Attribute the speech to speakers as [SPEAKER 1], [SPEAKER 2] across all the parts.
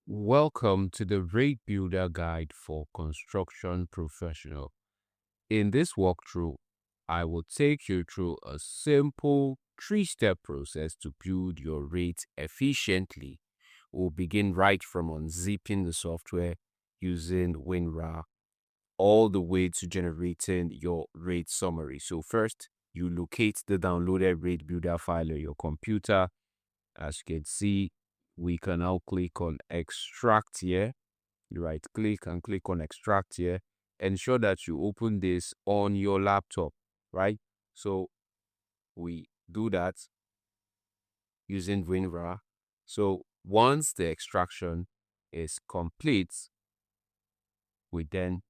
[SPEAKER 1] Welcome to the Rate Builder Guide for Construction Professional. In this walkthrough, I will take you through a simple three-step process to build your rates efficiently. We'll begin right from unzipping the software using WinRAR all the way to generating your rate summary. So first, you locate the downloaded rate builder file on your computer. As you can see, we can now click on extract here. You right click and click on extract here. Ensure that you open this on your laptop, right? So we do that using WinRAR. So once the extraction is complete, we then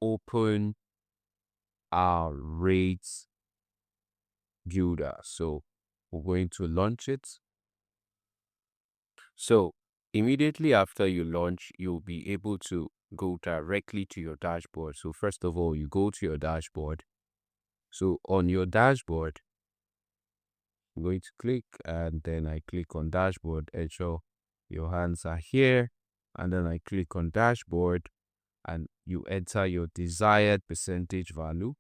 [SPEAKER 1] open our rates builder. So we're going to launch it. So immediately after you launch, you'll be able to go directly to your dashboard. So first of all, you go to your dashboard. So on your dashboard, I'm going to click and then I click on dashboard. Ensure your hands are here. And then I click on dashboard and you enter your desired percentage value.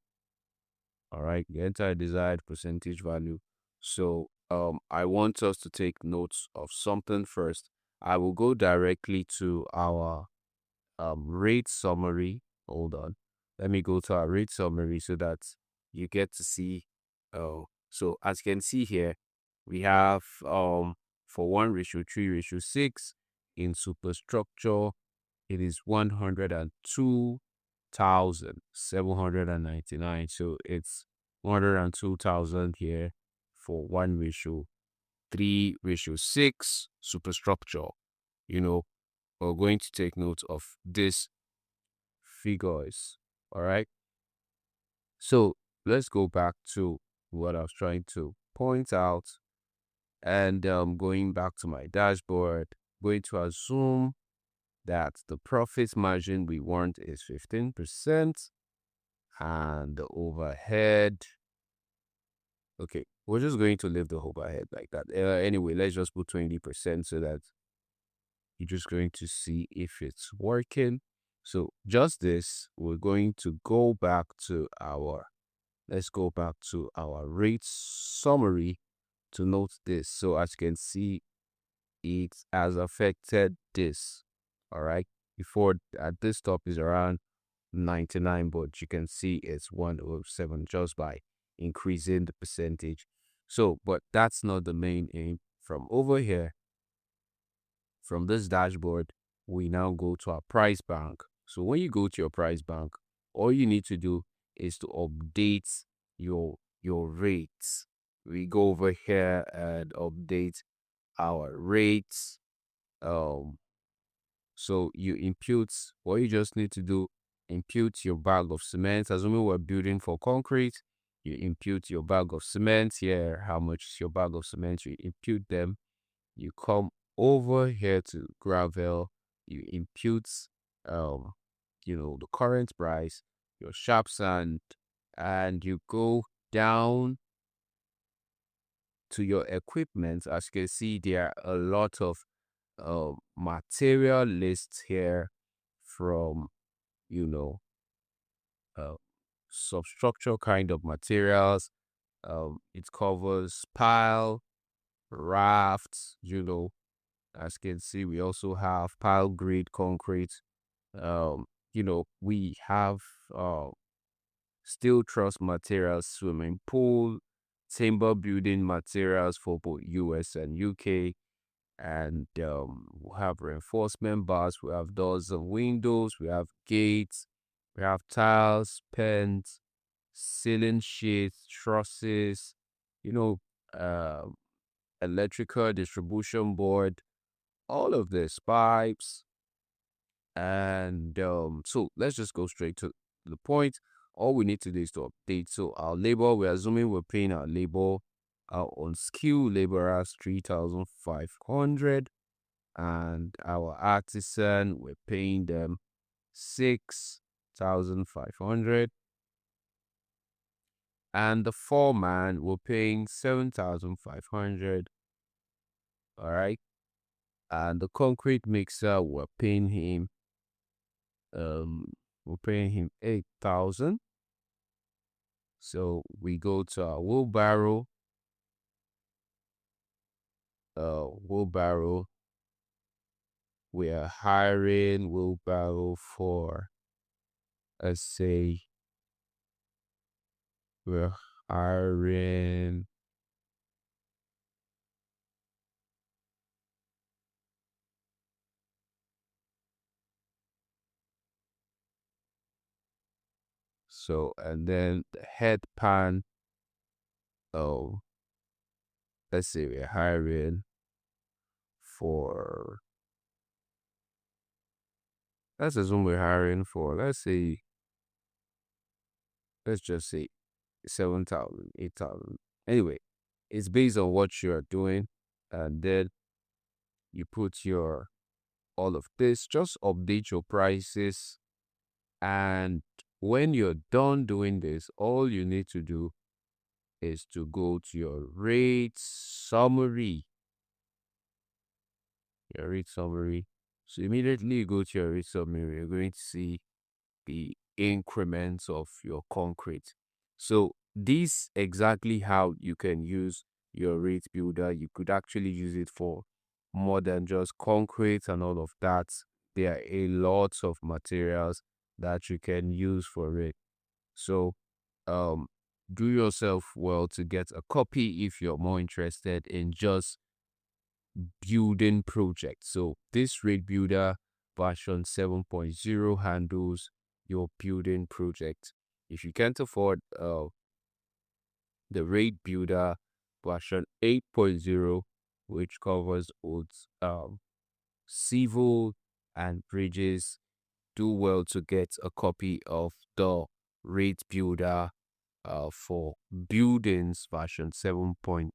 [SPEAKER 1] All right, you enter a desired percentage value. So I want us to take notes of something first. I will go directly to our rate summary. Hold on. Let me go to our rate summary so that you get to see. So as you can see here, we have for 1:3:6 in superstructure, it is 102,799. So it's 102,000 here for 1:3:6 superstructure. You know, we're going to take note of this figures. All right. So let's go back to what I was trying to point out. And going back to my dashboard, going to assume that the profit margin we want is 15% and the overhead. Okay, we're just going to leave the overhead like that. Anyway, let's just put 20% so that you're just going to see if it's working. So just this, we're going to go back to let's go back to our rate summary to note this. So as you can see, it has affected this. All right. Before at this top is around 99, but you can see it's 107 just by increasing the percentage. So, but that's not the main aim. From over here, from this dashboard, we now go to our price bank. So when you go to your price bank, all you need to do is to update your rates. We go over here and update our rates. So you impute what you just need to do, impute your bag of cement. Assuming we're building for concrete, you impute your bag of cement here. How much is your bag of cement? You impute them. You come over here to gravel, you impute the current price, your sharp sand, and you go down to your equipment. As you can see, there are a lot of material lists here from uh, substructure kind of materials. It covers pile, rafts, as you can see, we also have pile grade concrete. We have steel truss materials, swimming pool, timber building materials for both US and UK. And we have reinforcement bars, we have doors and windows, we have gates, we have tiles, pens, ceiling sheets, trusses, you know, uh, electrical distribution board, all of this, pipes. And so let's just go straight to the point. All we need to do is to update. So our labor, we're assuming we're paying our labor, our unskilled laborers 3,500, and our artisan, we're paying them 6,500, and the foreman, we're paying 7,500. All right. And the concrete mixer, we're paying him 8,000. So we go to our wheelbarrow. Wheelbarrow. We are hiring wheelbarrow for, let's say, we're hiring so, and then the head pan. Oh, let's say we're hiring for, let's assume we're hiring for, let's just say 7,000, 8,000. Anyway, it's based on what you're doing, and then you put your all of this, just update your prices. And when you're done doing this, all you need to do is to go to your rate summary. Your rate summary. So immediately you go to your rate summary, you're going to see the increments of your concrete. So this exactly how you can use your rate builder. You could actually use it for more than just concrete and all of that. There are a lot of materials that you can use for it. So um do yourself well to get a copy if you're more interested in just building projects. So this rate builder version 7.0 handles your building project. If you can't afford the rate builder version 8.0, which covers both civil and bridges, do well to get a copy of the rate builder for buildings version 7.0.